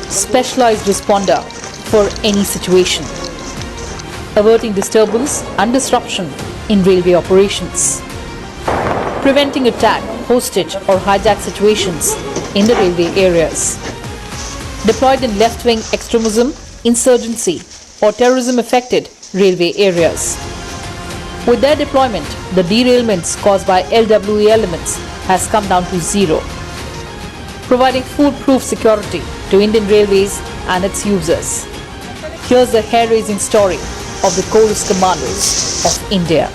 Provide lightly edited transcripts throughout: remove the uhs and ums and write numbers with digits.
specialized responder for any situation, averting disturbance and disruption in railway operations, preventing attack, hostage or hijack situations in the railway areas, deployed in left-wing extremism, insurgency or terrorism-affected railway areas. With their deployment, the derailments caused by LWE elements has come down to zero, providing foolproof security to Indian Railways and its users. Here's the hair-raising story of the Chorus Commandos of India.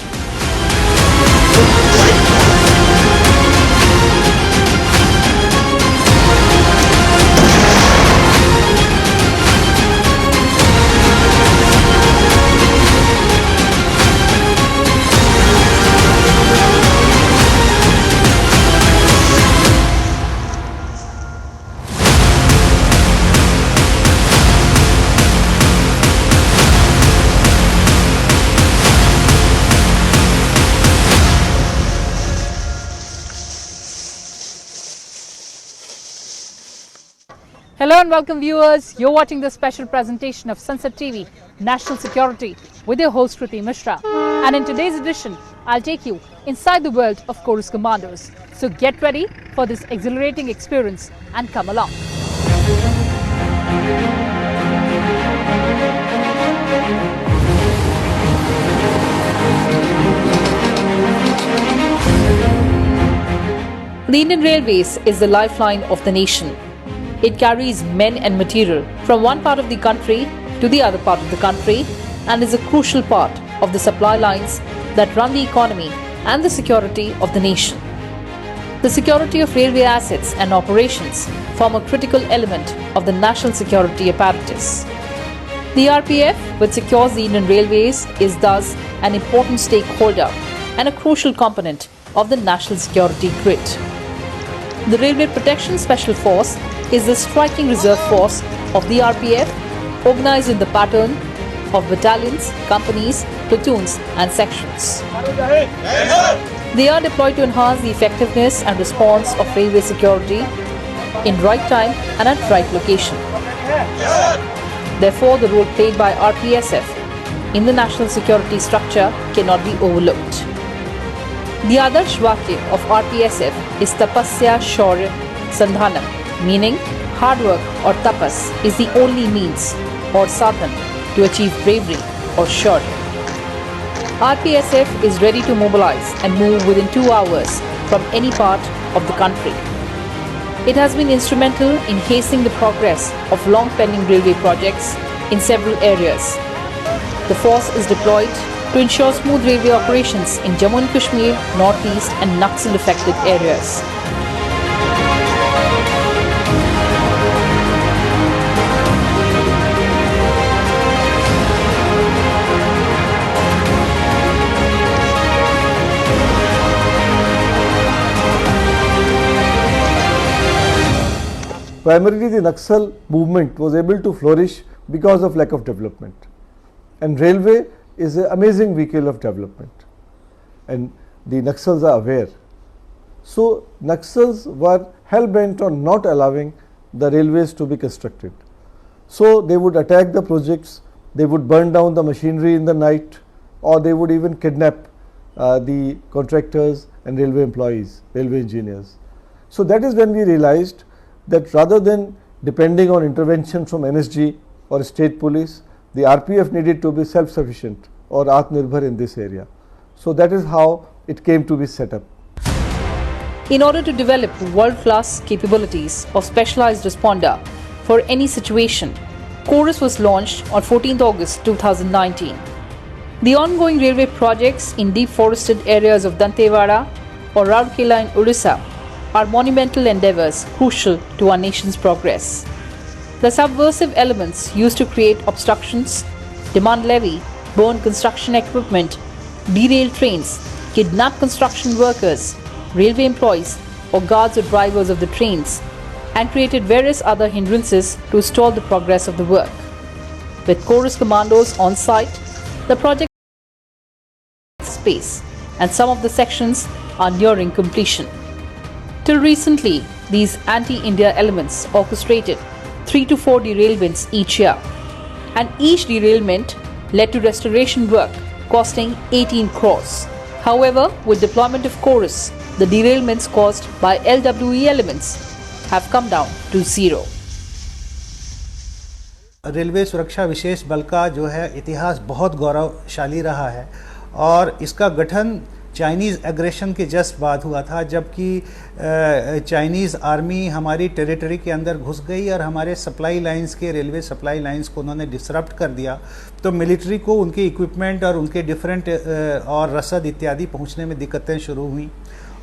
Hello and welcome viewers, you're watching this special presentation of Sunset TV, National Security with your host Kriti Mishra. And in today's edition, I'll take you inside the world of Chorus Commandos. So get ready for this exhilarating experience and come along. The Indian Railways is the lifeline of the nation. It carries men and material from one part of the country to the other part of the country and is a crucial part of the supply lines that run the economy and the security of the nation. The security of railway assets and operations form a critical element of the national security apparatus. The RPF, which secures the Indian Railways, is thus an important stakeholder and a crucial component of the national security grid. The Railway Protection Special Force is the striking reserve force of the RPF, organized in the pattern of battalions, companies, platoons and sections. They are deployed to enhance the effectiveness and response of railway security in right time and at right location. Therefore, the role played by RPSF in the national security structure cannot be overlooked. The Adarsh Vakya of RPSF is Tapasya Shaurya Sandhanam, meaning hard work or tapas is the only means or sadhan to achieve bravery or shaurya. RPSF is ready to mobilize and move within 2 hours from any part of the country. It has been instrumental in hastening the progress of long pending railway projects in several areas. The force is deployed to ensure smooth railway operations in Jammu and Kashmir, Northeast and Naxal affected areas. Primarily, the Naxal movement was able to flourish because of lack of development. And railway is an amazing vehicle of development. And the Naxals are aware. So, Naxals were hell-bent on not allowing the railways to be constructed. So, they would attack the projects, they would burn down the machinery in the night, or they would even kidnap the contractors and railway employees, railway engineers. So, that is when we realized that rather than depending on intervention from NSG or state police, the RPF needed to be self-sufficient or Atmanirbhar in this area. So that is how it came to be set up. In order to develop world-class capabilities of specialized responder for any situation, Chorus was launched on 14th August 2019. The ongoing railway projects in deep forested areas of Dantewada or Rourkela in Odisha are monumental endeavors crucial to our nation's progress. The subversive elements used to create obstructions, demand levy, burn construction equipment, derail trains, kidnap construction workers, railway employees or guards or drivers of the trains, and created various other hindrances to stall the progress of the work. With Chorus Commandos on site, the project space and some of the sections are nearing completion. Till recently, these anti-India elements orchestrated 3 to 4 derailments each year, and each derailment led to restoration work costing 18 crores. However, with deployment of chorus, the derailments caused by LWE elements have come down to zero. Railway सुरक्षा विशेष बल का जो है इतिहास बहुत गौरवशाली रहा है और इसका गठन चाइनीज़ एग्रेशन के जस्ट बाद हुआ था, जबकि चाइनीज़ आर्मी हमारी टेरिटरी के अंदर घुस गई और हमारे सप्लाई लाइंस के रेलवे सप्लाई लाइंस को उन्होंने डिसरप्ट कर दिया। तो मिलिट्री को उनके इक्विपमेंट और उनके डिफरेंट और रसद इत्यादि पहुंचने में दिक्कतें शुरू हुई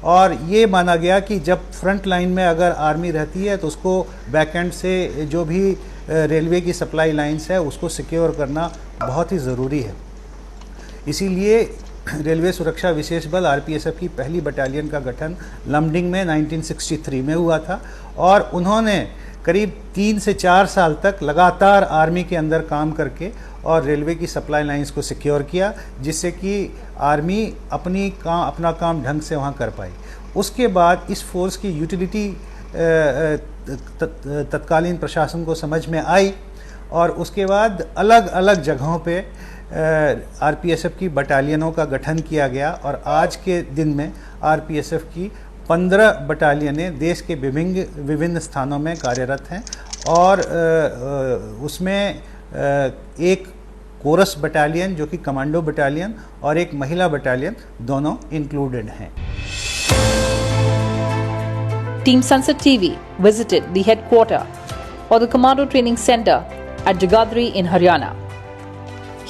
और ये माना गया कि जब फ्रंट लाइन में अगर आर्मी रहती है तो उसको बैक एंड से जो भी रेलवे की सप्लाई लाइंस है उसको सिक्योर करना बहुत ही ज़रूरी है। इसीलिए रेलवे सुरक्षा विशेष बल आरपीएफ की पहली बटालियन का गठन लमडिंग में 1963 में हुआ था और उन्होंने करीब 3 से 4 साल तक लगातार आर्मी के अंदर काम करके और रेलवे की सप्लाई लाइंस को सिक्योर किया, जिससे कि आर्मी अपना काम ढंग से वहाँ कर पाई। उसके बाद इस फोर्स की यूटिलिटी तत्कालीन प्रशासन को समझ में आई और उसके बाद अलग अलग जगहों पे आरपीएफ की बटालियनों का गठन किया गया और आज के दिन में आरपीएफ की 15 बटालियनें देश के विभिन्न स्थानों में कार्यरत हैं और उसमें एक कोरस बटालियन जो कि कमांडो बटालियन और एक महिला बटालियन दोनों इंक्लूडेड हैं। Team Sunset TV visited the headquarters or the Commando Training Center at Jagadri in Haryana.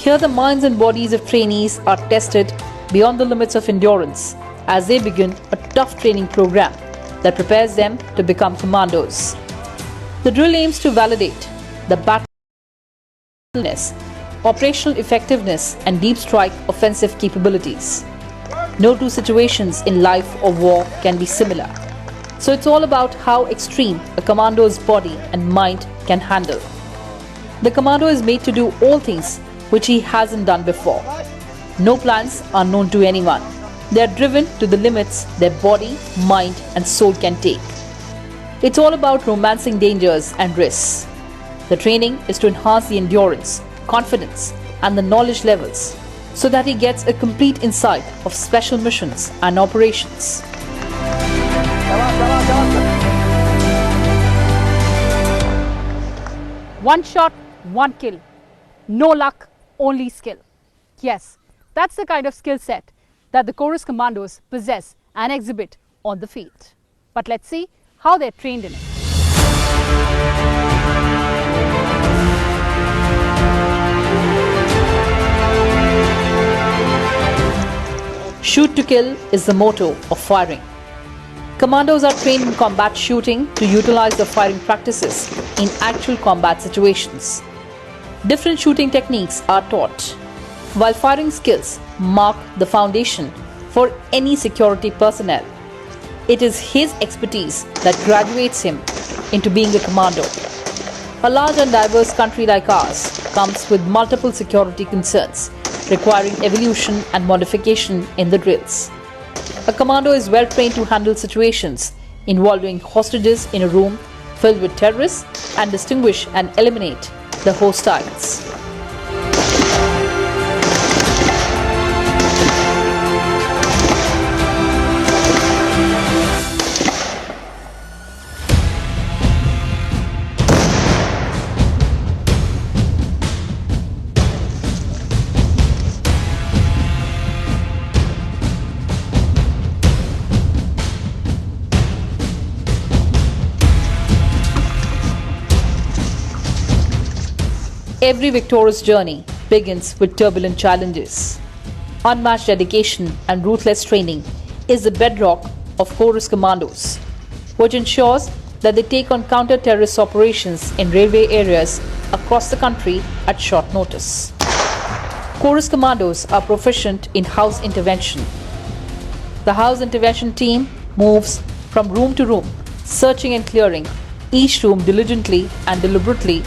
Here the minds and bodies of trainees are tested beyond the limits of endurance as they begin a tough training program that prepares them to become commandos. The drill aims to validate the battleness, operational effectiveness and deep strike offensive capabilities. No two situations in life or war can be similar. So it's all about how extreme a commando's body and mind can handle. The commando is made to do all things which he hasn't done before. No plans are known to anyone. They are driven to the limits their body, mind and soul can take. It's all about romancing dangers and risks. The training is to enhance the endurance, confidence and the knowledge levels so that he gets a complete insight of special missions and operations. One shot, one kill. No luck, only skill. Yes, that's the kind of skill set that the Chorus Commandos possess and exhibit on the field. But let's see how they're trained in it. Shoot to kill is the motto of firing. Commandos are trained in combat shooting to utilize the firing practices in actual combat situations. Different shooting techniques are taught, while firing skills mark the foundation for any security personnel. It is his expertise that graduates him into being a commando. A large and diverse country like ours comes with multiple security concerns, requiring evolution and modification in the drills. A commando is well trained to handle situations involving hostages in a room filled with terrorists and distinguish and eliminate the hostiles. Every victorious journey begins with turbulent challenges. Unmatched dedication and ruthless training is the bedrock of Chorus Commandos, which ensures that they take on counter-terrorist operations in railway areas across the country at short notice. Chorus Commandos are proficient in house intervention. The house intervention team moves from room to room, searching and clearing each room diligently and deliberately,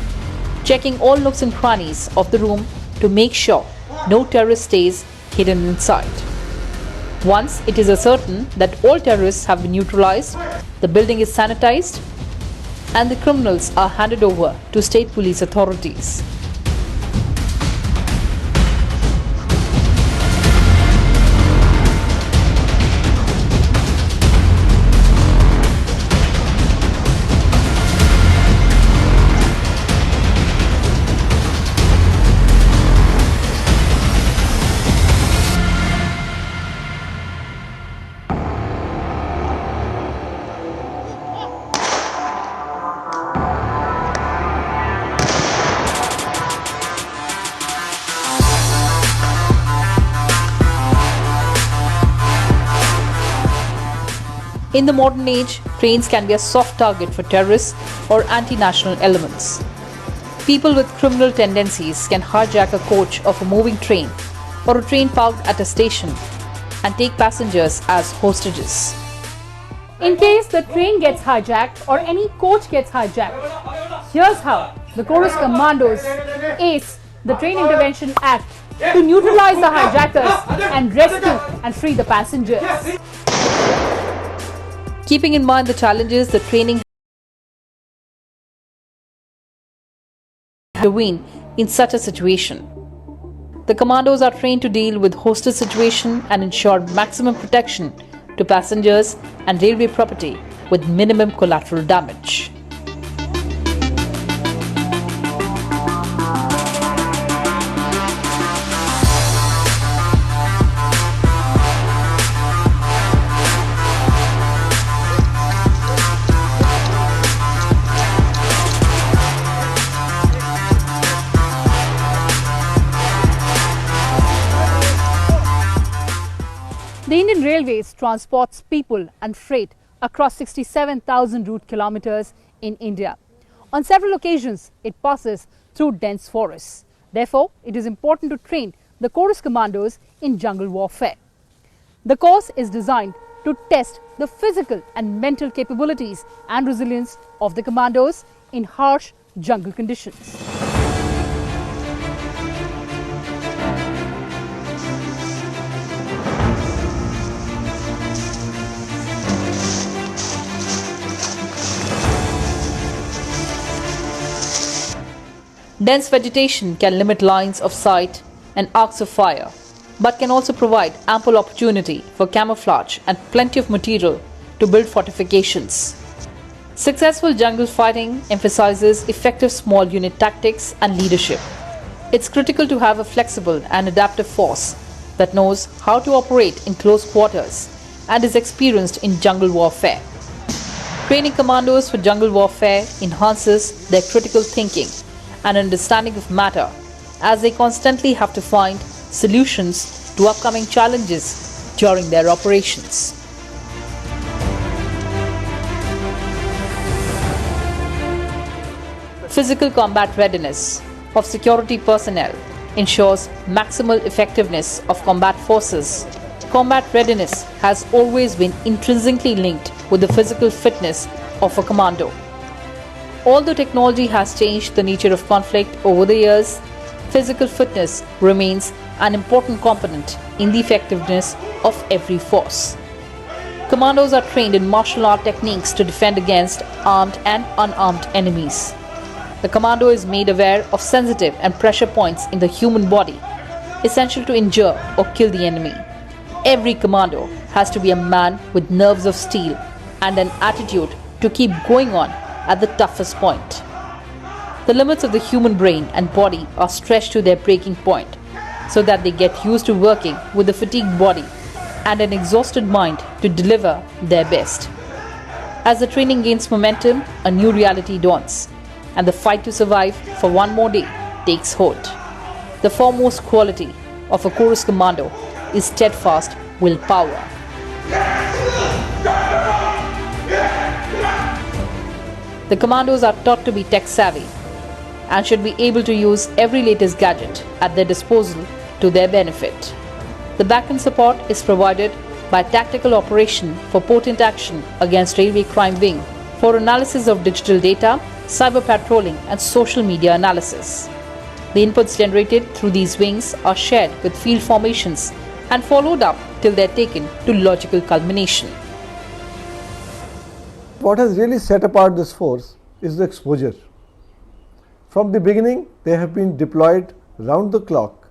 checking all nooks and crannies of the room to make sure no terrorist stays hidden inside. Once it is ascertained that all terrorists have been neutralized, the building is sanitized, and the criminals are handed over to state police authorities. In the modern age, trains can be a soft target for terrorists or anti-national elements. People with criminal tendencies can hijack a coach of a moving train or a train parked at a station and take passengers as hostages. In case the train gets hijacked or any coach gets hijacked, here's how the Chorus Commandos ace the Train Intervention Act to neutralize the hijackers and rescue and free the passengers. Keeping in mind the challenges the training intervene in such a situation. The commandos are trained to deal with hostage situation and ensure maximum protection to passengers and railway property with minimum collateral damage. The Indian Railways transports people and freight across 67,000 route kilometers in India. On several occasions, it passes through dense forests. Therefore, it is important to train the Chorus Commandos in jungle warfare. The course is designed to test the physical and mental capabilities and resilience of the commandos in harsh jungle conditions. Dense vegetation can limit lines of sight and arcs of fire, but can also provide ample opportunity for camouflage and plenty of material to build fortifications. Successful jungle fighting emphasizes effective small unit tactics and leadership. It's critical to have a flexible and adaptive force that knows how to operate in close quarters and is experienced in jungle warfare. Training commandos for jungle warfare enhances their critical thinking and understanding of matter, as they constantly have to find solutions to upcoming challenges during their operations. Physical combat readiness of security personnel ensures maximal effectiveness of combat forces. Combat readiness has always been intrinsically linked with the physical fitness of a commando. Although technology has changed the nature of conflict over the years, physical fitness remains an important component in the effectiveness of every force. Commandos are trained in martial art techniques to defend against armed and unarmed enemies. The commando is made aware of sensitive and pressure points in the human body, essential to injure or kill the enemy. Every commando has to be a man with nerves of steel and an attitude to keep going on at the toughest point. The limits of the human brain and body are stretched to their breaking point, so that they get used to working with a fatigued body and an exhausted mind to deliver their best. As the training gains momentum, a new reality dawns, and the fight to survive for one more day takes hold. The foremost quality of a Chorus Commando is steadfast willpower. The commandos are taught to be tech savvy and should be able to use every latest gadget at their disposal to their benefit. The back-end support is provided by Tactical Operation for Potent Action against Railway Crime Wing for analysis of digital data, cyber patrolling and social media analysis. The inputs generated through these wings are shared with field formations and followed up till they are taken to logical culmination. What has really set apart this force is the exposure. From the beginning, they have been deployed round the clock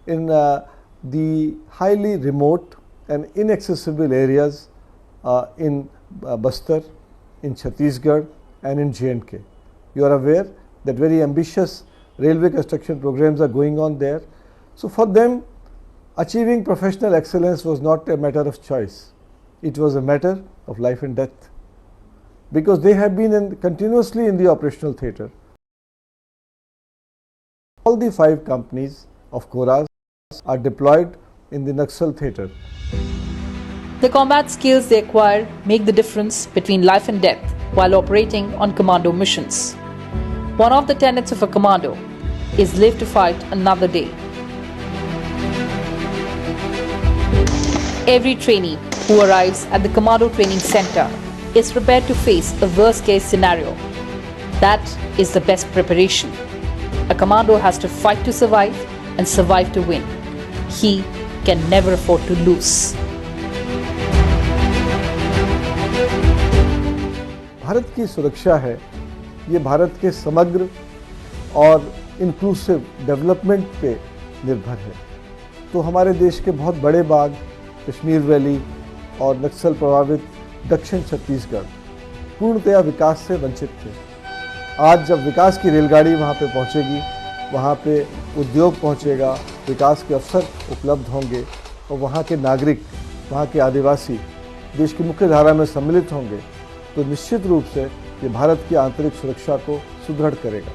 in the highly remote and inaccessible areas in Bastar, in Chhattisgarh and in J&K. You are aware that very ambitious railway construction programs are going on there. So for them, achieving professional excellence was not a matter of choice. It was a matter of life and death, because they have been continuously in the operational theatre. All the 5 companies of Koras are deployed in the Naxal theatre. The combat skills they acquire make the difference between life and death while operating on commando missions. One of the tenets of a commando is live to fight another day. Every trainee who arrives at the Commando Training Center is prepared to face a worst-case scenario. That is the best preparation. A commando has to fight to survive and survive to win. He can never afford to lose. Bharat की सुरक्षा है, ये भारत के समग्र और inclusive development पे निर्भर है। तो हमारे देश के बहुत बड़े भाग कश्मीर वैली और नक्सल प्रभावित दक्षिण छत्तीसगढ़ पूर्णतया विकास से वंचित थे। आज जब विकास की रेलगाड़ी वहाँ पे पहुँचेगी, वहाँ पे उद्योग पहुँचेगा, विकास के अवसर उपलब्ध होंगे और वहाँ के नागरिक, वहाँ के आदिवासी देश की मुख्य धारा में सम्मिलित होंगे, तो निश्चित रूप से ये भारत की आंतरिक सुरक्षा को सुदृढ़ करेगा।